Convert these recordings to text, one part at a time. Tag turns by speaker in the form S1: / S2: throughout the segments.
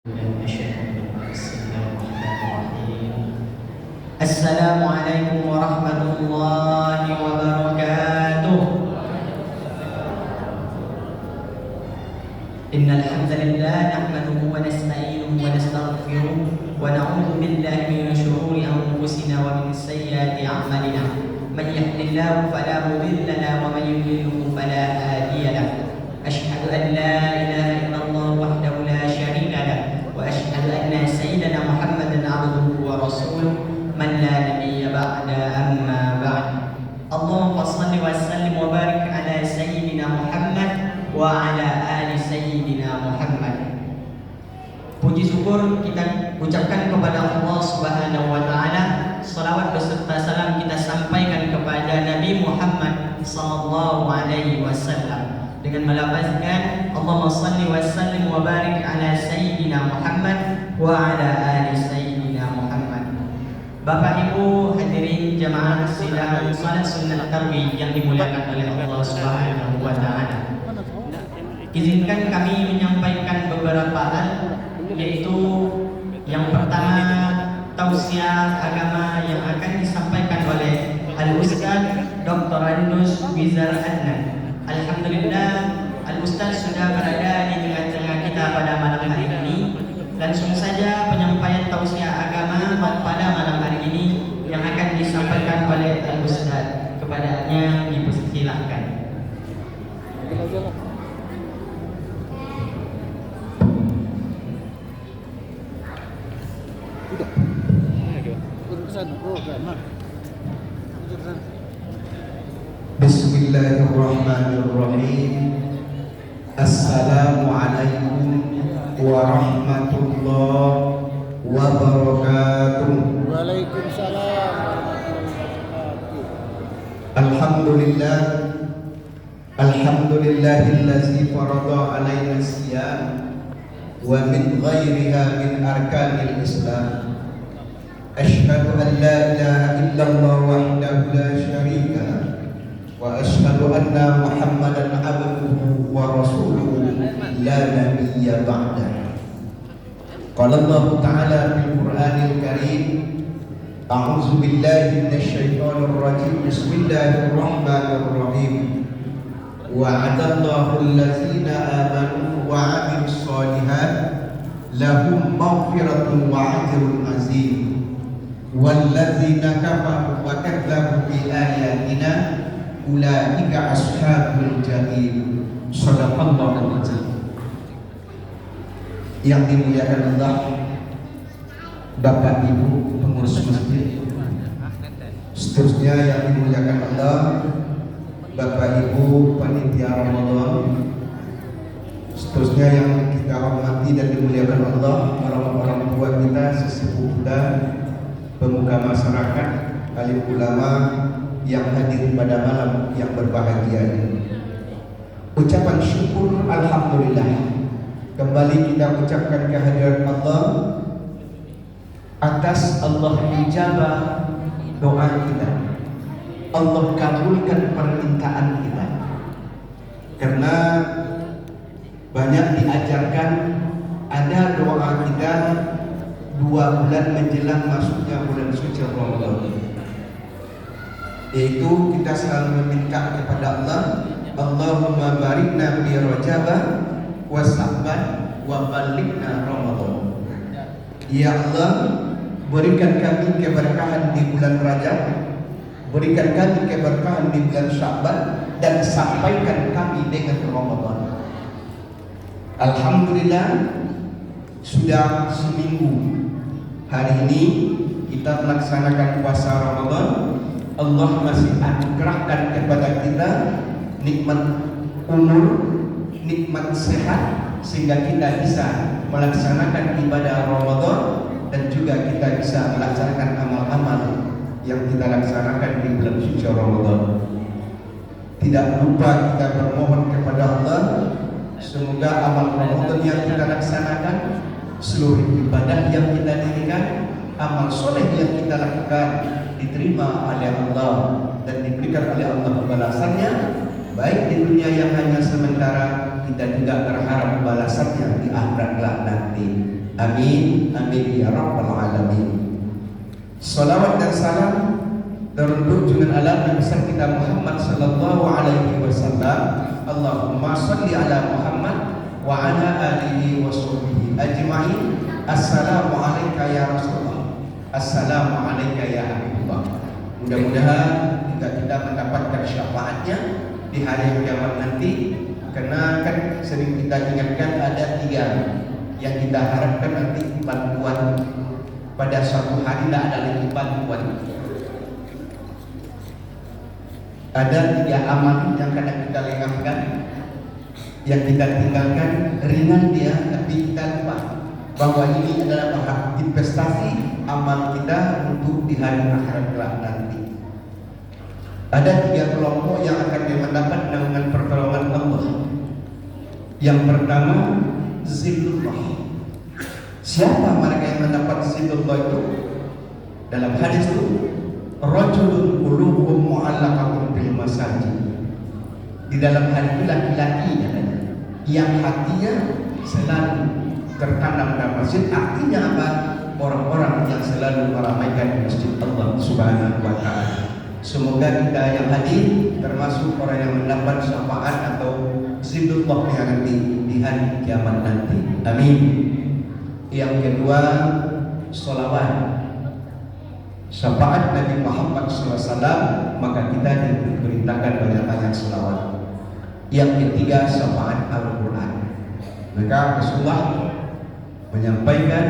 S1: Assalamualaikum warahmatullahi wabarakatuh. Innal hamdalillah nahmaduhu wa nasta'inuhu wa nastaghfiruh wa na'udzu billahi min shururi anfusina wa min sayyiati a'malina. Man yahdihillahu fala mudilla lahu wa man yudlilhu fala hadiya lahu. Asyhadu an la ilaha illallah wahdahu la syarika lahu wa asyhadu anna sayyidana Muhammadan 'abduhu wa rasuluh man la nabiyya ba'da amma ba'd. Allahumma shalli wa sallim wa barik ala sayyidina Muhammad wa ala ali sayyidina Muhammad. Puji syukur kita ucapkan kepada Allah Subhanahu wa taala. Salawat beserta salam kita sampaikan kepada Nabi Muhammad sallallahu alaihi wasallam dengan melafazkan Allahumma shalli wa sallim wa barik ala sayyidina Muhammad wa ala ali sayyidina Muhammad. Bapak Ibu hadirin jamaah sidang salat sunnah tarawih yang dimuliakan oleh Allah Subhanahu wa taala. Izinkan kami menyampaikan beberapa hal, yaitu yang pertama tausiah agama yang akan disampaikan oleh Al-Ustaz Dr. Andus Wizar Adnan. Alhamdulillah Al-Ustaz sudah berada di tengah-tengah kita pada malam hari ini. Langsung saja penyampaian tausiah agama pada malam hari ini yang akan disampaikan oleh Al-Ustaz. Kepadanya dipersilahkan.
S2: Bismillahirrahmanirrahim. Assalamualaikum warahmatullahi wabarakatuh.
S3: Waalaikumsalam warahmatullahi wabarakatuh.
S2: Alhamdulillah. Alhamdulillahillazi farada alaina siyam wa min ghairiha min arkanil Islam. Asyhadu an la ilaha illallah wahdahu la syarika lah wa asyhadu anna Muhammadan abduhu wa rasuluhu la nabiyya ba'dah. Qala Allah Ta'ala fil Qur'anil Karim, a'udzu billahi minasyaitonir rajim. Bismillahirrahmanirrahim. Wa'adallahu allazina amanu wa 'amilus shalihat lahum maghfiratun wa ajrun 'azim. Wallazina kafaru wa kadzabu bi ayatina ulaika ashabul jahim. Shadaqallahu azim. Yang dimuliakan Allah, Bapak Ibu pengurus masjid, seterusnya yang dimuliakan Allah, Bapak Ibu panitia Ramadan, seterusnya yang kita hormati dan dimuliakan Allah, orang-orang tua kita, sesepuh kita, pemuka masyarakat, alim ulama yang hadir pada malam yang berbahagia ini. Ucapan syukur alhamdulillah kembali kita ucapkan kehadiran Allah atas Allah ijabah doa kita. Allah kabulkan permintaan kita. Karena banyak diajarkan ada doa kita 2 bulan menjelang masuknya bulan suci Ramadan, yaitu kita selalu meminta kepada Allah, Allahumma barikna bi Rajabah wa Sya'ban wa ballighna Ramadan. Ya Allah, berikan kami keberkahan di bulan Rajab, berikan kami keberkahan di bulan Sya'ban, dan sampaikan kami dengan Ramadan. Alhamdulillah sudah seminggu hari ini kita melaksanakan puasa Ramadan. Allah masih anugerahkan kepada kita nikmat umur, nikmat sehat, sehingga kita bisa melaksanakan ibadah Ramadan dan juga kita bisa melaksanakan amal-amal yang kita laksanakan di bulan suci Ramadan. Tidak lupa kita bermohon kepada Allah, semoga amal Ramadan yang kita laksanakan, seluruh ibadah yang kita dirikan, amal soleh yang kita lakukan diterima oleh Allah dan diberikan oleh Allah balasannya, baik di dunia yang hanya sementara, kita juga berharap balasannya di akhirat nanti. Amin, amin ya rabbal alamin. Salawat dan salam teruntuk junjungan alam besar kita Muhammad sallallahu alaihi wasallam. Allahumma shalli ala Muhammad wa ala alihi wa sahbihi ajma'in. Assalamu alayka ya Rasulullah. Assalamu alayka ya Habibullah. Mudah-mudahan kita mendapatkan syafaatnya di hari kiamat nanti. Karena kan sering kita ingatkan ada 3 yang kita harapkan nanti bantuan pada suatu hari. Tidak ada lagi bantuan. Ada 3 amal yang kadang kita lengahkan, yang kita tinggalkan, ringan dia, tapi kita lupa bahwa ini adalah investasi amal kita untuk di hari akhirat kelak nanti. Ada 3 kelompok yang akan mendapat naungan pertolongan Allah. Yang pertama, zillullah. Siapa mereka yang mendapat zillullah itu? Dalam hadis itu, rajulun qulubuhum mu'allaqatun bil masajid. Di dalam hati laki-laki yang hatinya selalu tertanam dalam masjid. Artinya apa? Orang-orang yang selalu meramaikan masjid Allah Subhanahu wa ta'ala. Semoga kita yang hadir termasuk orang yang mendapat syafaat atau zillullah yang nanti di hari kiamat nanti. Amin. Yang kedua, sholawat. Syafaat Nabi Muhammad SAW, maka kita diperintahkan banyak-banyak sholawat. Yang ketiga, syafaat Al-Quran. Maka Rasulullah menyampaikan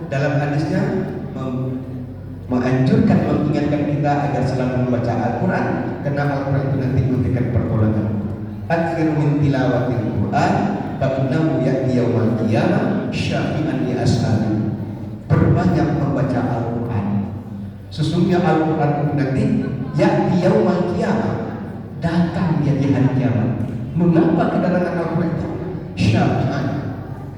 S2: dalam hadisnya menganjurkan, mengingatkan kita agar selalu membaca Al-Quran, karena Al-Quran itu nanti memberikan pertolongan. Akhir min tilawatil Quran fa innahu ya'ti yaumal qiyamah syafi'an li ashabi. Perbanyak membaca Al-Quran. Sesungguhnya Al-Quran itu nanti ya'ti yaumal qiyamah, datang dia di hari kiamat. Mengapa kedatangan Al-Quran itu? Syafi'an,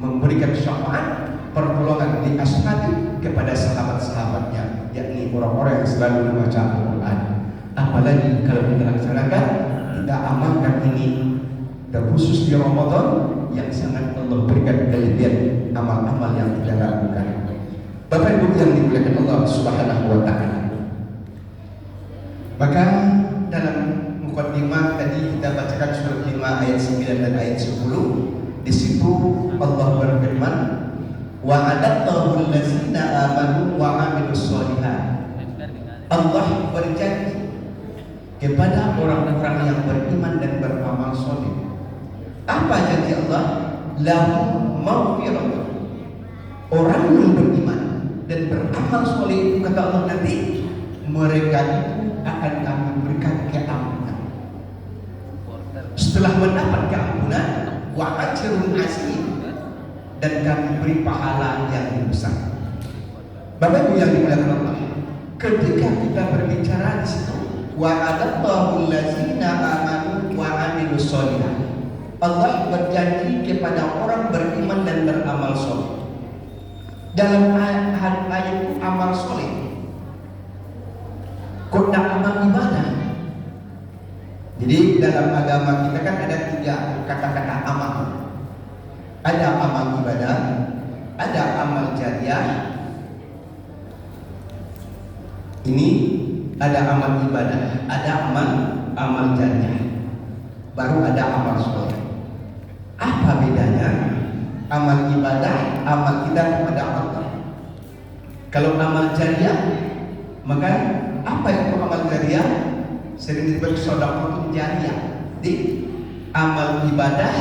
S2: memberikan syafaat, pertolongan di ashabi kepada sahabat-sahabatnya, yakni orang-orang yang selalu membaca Al-Quran. Apalagi kalau kita laksanakan, kita amalkan ini, terkhusus di Ramadan yang sangat Allah berikan kelebihan amal-amal yang kita lakukan. Bapak Ibu yang dimuliakan Allah Subhanahu wa ta'ala. Maka dalam mukadimah tadi kita bacakan surat 5 ayat 9 dan ayat 10. Di situ Allah berfirman, wa'adallahu allazina amanu wa 'amilus sholihat. Allah berjanji kepada orang-orang yang beriman dan beramal soleh. Apa janji Allah? Lahum maghfirah. Orang yang beriman dan beramal soleh itu, kata Allah nanti, mereka itu akan kami berikan keampunan. Setelah mendapat keampunan, wa ajrun azim, dan kami beri pahala yang besar. Bapak Ibu yang dimuliakan Allah, ketika kita berbicara di situ, wa'adallahu allazina amanu wa 'amilus sholihat, Allah berjanji kepada orang beriman dan beramal soleh. Dalam ayat itu amal soleh, kota amal ibadah. Jadi dalam agama kita kan ada 3 kata-kata amal. Ada amal ibadah, ada amal jariah. Ini ada amal ibadah, ada amal jariah. Baru ada amal soleh. Apa bedanya amal ibadah, amal kita kepada Allah? Kalau amal jariah, maka apa itu amal jariah? Sering disebut sedekah jariah. Di amal ibadah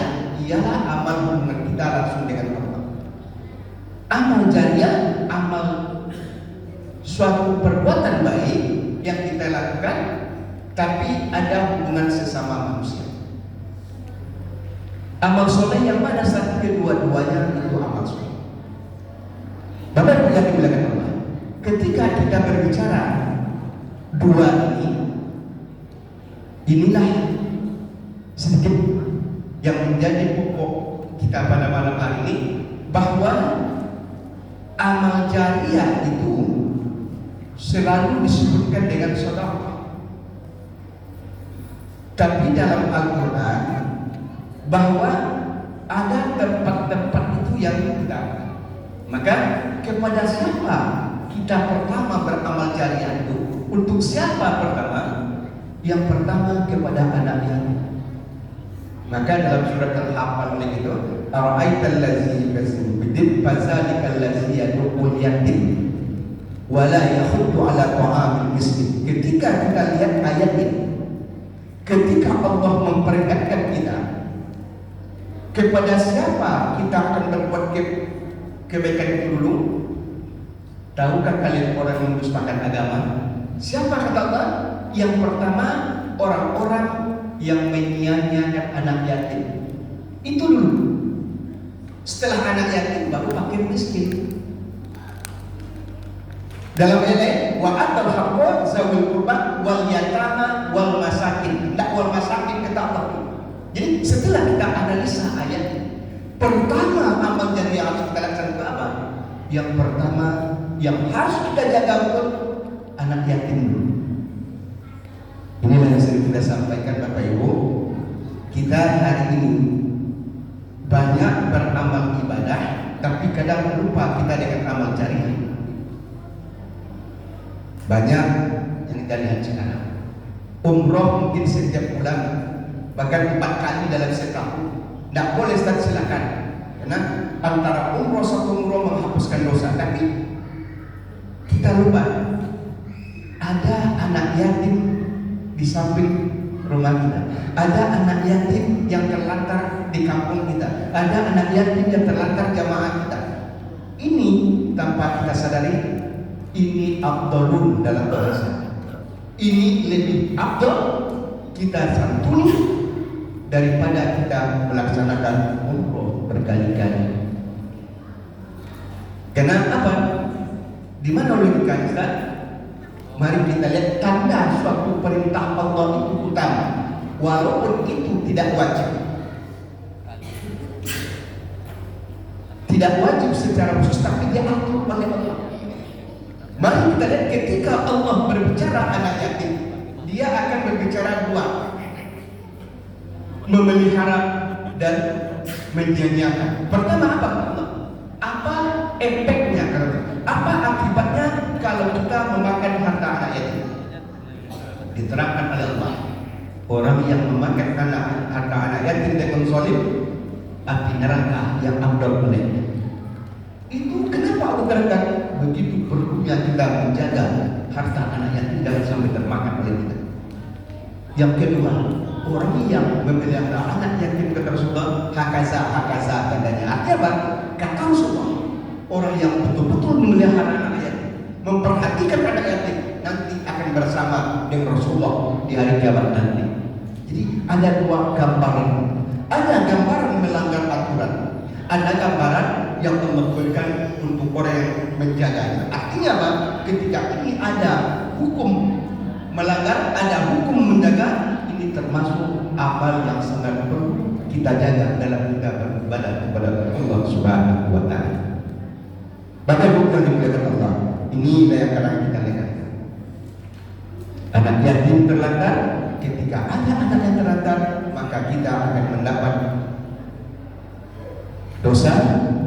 S2: ialah amal hubungan kita langsung dengan Allah. Amal jariah, amal suatu perbuatan baik yang kita lakukan, tapi ada hubungan sesama manusia. Amal soleh yang mana satu kedua-duanya itu amal soleh. Bapak Ibu yang dimuliakan Allah, ketika kita berbicara 2 ini, inilah sedikit yang menjadi pokok kita pada malam hari ini, bahwa amal jariah itu selalu disebutkan dengan sedekah. Tapi dalam Al-Quran bahwa ada tempat-tempat itu yang tidak. Maka kepada siapa kita pertama beramal jariah itu? Untuk siapa pertama? Yang pertama kepada anak yatim. Maka dalam surat Al-Haqqah itu, ara'aital ladzi yukazzibu bid-din fadzalikal ladzi yad'ul yatim wa la yakhuddu 'ala ta'amil miskin. Ketika kita lihat ayat ini, ketika Allah memperingatkan kita, kepada siapa kita akan berbuat kebaikan itu dulu? Tahukah kalian orang yang mendustakan agama? Siapa kata Allah? Yang pertama, orang-orang yang menyia-nyiakan anak yatim. Itu dulu. Setelah anak yatim baru fakir miskin. Dalam ayat wa atal haqqa zawil qurba wal yatama wal masakin. Tidak wal masakin kata Allah. Jadi setelah kita analisa ayat, pertama amal jariah harus kita laksanakan apa? Yang pertama yang harus kita jaga betul anak yatim dulu. Inilah yang sering kita sampaikan Bapak Ibu. Kita hari ini banyak beramal ibadah, tapi kadang lupa kita dengan amal jariah. Banyak yang kita lihat sekarang. Umroh mungkin setiap bulan, bahkan 4 kali dalam setahun. Tidak boleh Ustaz, silakan. Karena antara umroh satu umroh menghapuskan dosa, tapi kita lupa ada anak yatim di samping rumah kita, ada anak yatim yang terlantar di kampung kita, ada anak yatim yang terlantar jamaah kita. Ini tanpa kita sadari, ini afdalun dalam bahasa. Ini lebih afdal kita santuni daripada kita melaksanakan umroh berkali-kali. Kenapa? Di mana logikanya Ustaz? Mari kita lihat tanda suatu perintah Allah itu utama, walaupun itu tidak wajib. Tidak wajib secara khusus, tapi dia atur oleh Allah. Mari kita lihat ketika Allah berbicara anak yatim, dia akan berbicara dua, memelihara dan menyanyiakan. Pertama apa? Apa efeknya? Apa akibatnya kalau kita memakan harta anak yatim? Diterangkan oleh Allah, orang yang memakan harta anak yatim dengan zalim, api neraka yang afdal olehnya. Itu kenapa Allah terangkan? Begitu perlunya kita menjaga harta anak yatim jangan sampai termakan oleh kita. Yang kedua, orang yang memelihara anak yatim kata Rasulullah, hakaza tandanya. Artinya apa? Kata Rasulullah, orang yang betul-betul memelihara anak yatim, memperhatikan anak yatim, nanti akan bersama dengan Rasulullah di hari kiamat nanti. Jadi ada dua gambaran. Ada gambaran melanggar aturan, ada gambaran yang memberikan untuk orang yang menjaganya. Artinya apa? Ketika ini ada hukum melanggar, ada hukum menjaga, ini termasuk amal yang sangat perlu kita jaga dalam kita beribadah kepada Allah Subhanahu wa Ta'ala. Baca buku yang dimuliakan Allah. Ini yang kadang kita lihat. Anak yatim terlantar, ketika ada anak yang terlantar, maka kita akan mendapat dosa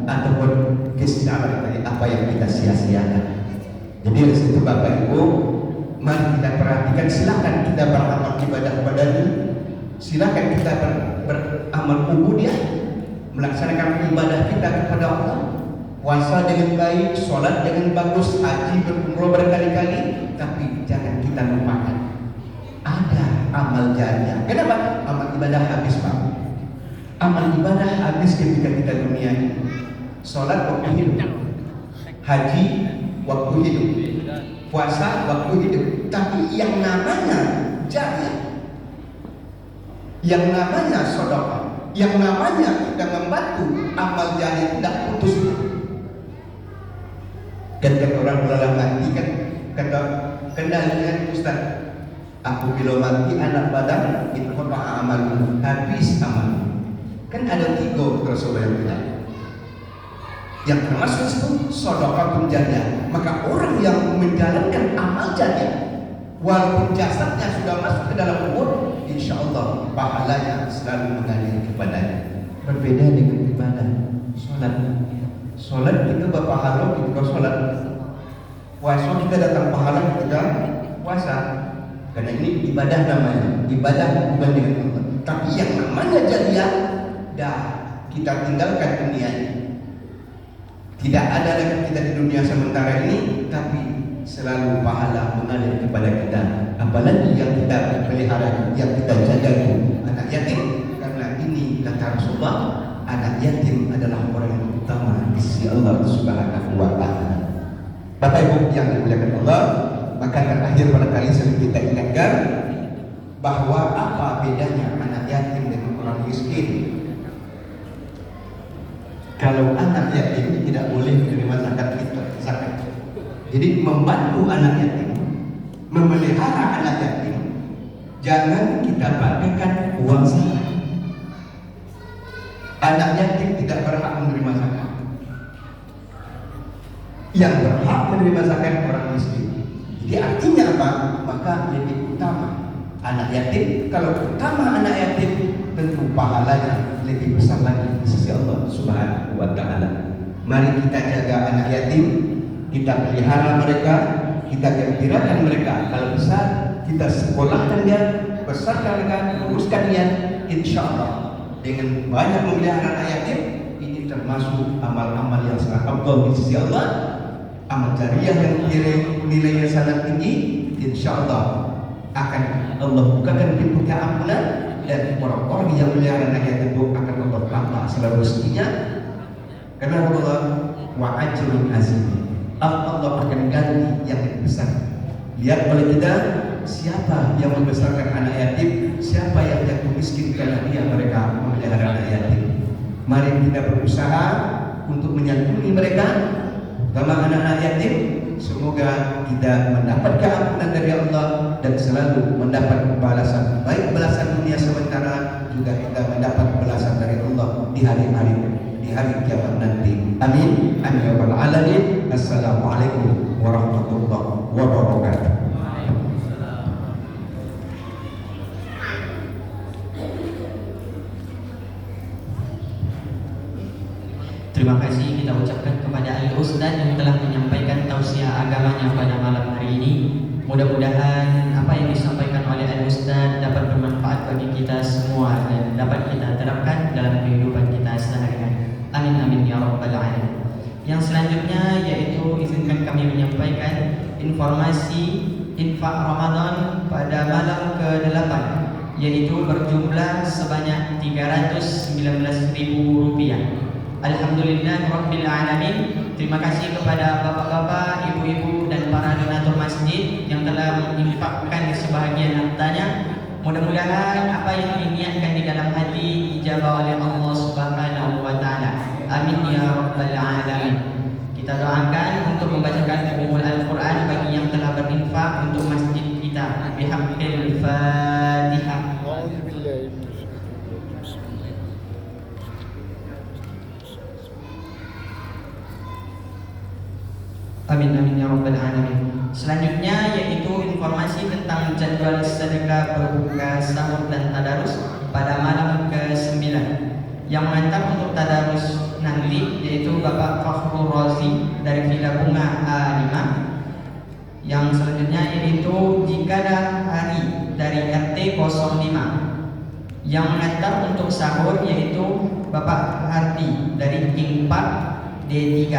S2: ataupun kesilapan dari apa yang kita sia-siakan. Jadi dari situ Bapak Ibu, mari kita perhatikan. Silakan kita beramal ibadah kepadanya, silakan kita beramal ubudiyah, melaksanakan ibadah kita kepada Allah, puasa dengan baik, sholat dengan bagus, haji berumrah berkali-kali, tapi jangan kita lupakan ada amal jariah. Kenapa? Amal ibadah habis Pak. Amal ibadah habis ketika kita dunia ini. Sholat waktu hidup, haji waktu hidup, puasa waktu hidup. Tapi yang namanya jariah, yang namanya sedekah, yang namanya kita membantu, amal jariah tidak putus. Ketika orang dalam mati kan kata kendalinya Ustaz, aku bila mati anak badan itu apa amal, habis amal. Kan ada 3 Rasulullah yang bilang. Yang termasuk itu sedekah jariah. Maka orang yang menjalankan amal jariah, walaupun jasadnya sudah masuk ke dalam kubur, insya Allah pahalanya selalu mengalir kepadanya. Berbeda dengan ibadah sholat. Sholat kita berpahala ketika sholat. Puasa kita datang pahala ketika puasa. Karena ini ibadah namanya. Ibadah bukan dengan Allah. Tapi yang namanya jariah, dah kita tinggalkan dunia ini. Tidak ada lagi kita di dunia sementara ini, tapi selalu pahala mengalir kepada kita. Apalagi yang kita pelihara, yang kita jaga itu anak yatim. Karena ini kata Rasulullah, anak yatim adalah orang yang utama di sisi Allah Subhanahu wa Ta'ala. Bapak Ibu yang dimuliakan Allah, maka terakhir barangkali sering kita ingatkan bahwa apa bedanya anak yatim dengan orang miskin. Kalau anak yatim tidak boleh menerima zakat. Jadi membantu anak yatim, memelihara anak yatim, jangan kita pakaikan uang zakat. Anak yatim tidak berhak menerima zakat. Yang berhak menerima zakat orang miskin. Jadi artinya apa? Maka lebih utama anak yatim. Kalau utama anak yatim, tentu pahalanya lebih besar lagi di sisi Allah Subhanahu wa Ta'ala. Mari kita jaga anak yatim, kita pelihara mereka, kita gembirakan mereka. Kalau besar, kita sekolahkan dia, besarkan mereka, luruskan dia. Insya Allah dengan banyak memelihara anak yatim, ini termasuk amal-amal yang sangat afdal di sisi Allah, amal jariah yang nilainya sangat tinggi. Insya Allah akan Allah bukakan pintu keampunan, dan orang-orang yang melihara anak yatim itu akan Allah tambah selalu rezekinya. Karena Allah wa ajrun azim, Allah akan ganti yang lebih besar. Lihat oleh kita, siapa yang membesarkan anak yatim, siapa yang jatuh miskin karena dia mereka memelihara anak yatim. Mari kita berusaha untuk menyantuni mereka, terutama anak-anak yatim. Semoga kita mendapat keampunan dari Allah dan selalu mendapat balasan, baik balasan dunia sementara, juga kita mendapat balasan dari Allah di hari kiamat nanti. Amin. Amin ya rabbal alamin. Assalamualaikum warahmatullahi wabarakatuh.
S1: Terima kasih kita ucapkan kepada Al-Ustaz yang telah menyampaikan tausiah agamanya pada malam hari ini. Mudah-mudahan apa yang disampaikan oleh Al-Ustaz dapat bermanfaat bagi kita semua dan dapat kita terapkan dalam kehidupan kita sehari-hari. Amin amin ya rabbal alamin. Yang selanjutnya yaitu izinkan kami menyampaikan informasi infak Ramadan pada malam ke-8, yaitu berjumlah sebanyak Rp319.000. Alhamdulillah Rabbil Alamin. Terima kasih kepada bapak-bapak, ibu-ibu dan para donatur masjid yang telah menginfakkan sebahagian hartanya. Mudah-mudahan apa yang diniatkan di dalam hati dijabah oleh Allah Subhanahu wa Ta'ala. Amin ya Rabbal Alamin. Kita doakan untuk membacakan umul Al-Quran bagi yang telah berinfak untuk masjid kita. Bihaqqil Fatihah. Amin amin ya rabbal alamin. Selanjutnya yaitu informasi tentang jadwal sedekah berbuka, sahur dan tadarus pada malam ke-9. Yang mengantar untuk tadarus nanti yaitu Bapak Fakhrul Razi dari Villa Bunga A5. Yang selanjutnya yaitu Jikadah Hari dari RT 05. Yang mengantar untuk sahur yaitu Bapak Hardi dari King 4 D3.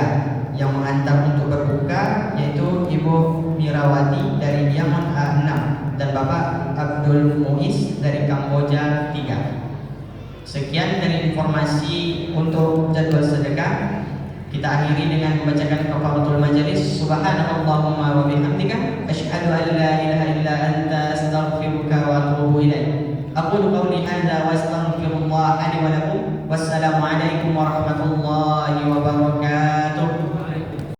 S1: Yang mengantar untuk berbuka yaitu Ibu Mirawati dari Diamond A6 dan Bapak Abdul Muiz dari Kamboja 3. Sekian dari informasi untuk jadwal sedekah. Kita akhiri dengan membacakan kafaratul majelis. Subhanallahumma wa bihamdika asyhadu an la ilaha illa anta astaghfiruka wa atubu ilaik. Aqulu qawli hadza wa astaghfirullah li wa lakum. Wassalamu alaikum warahmatullahi wabarakatuh.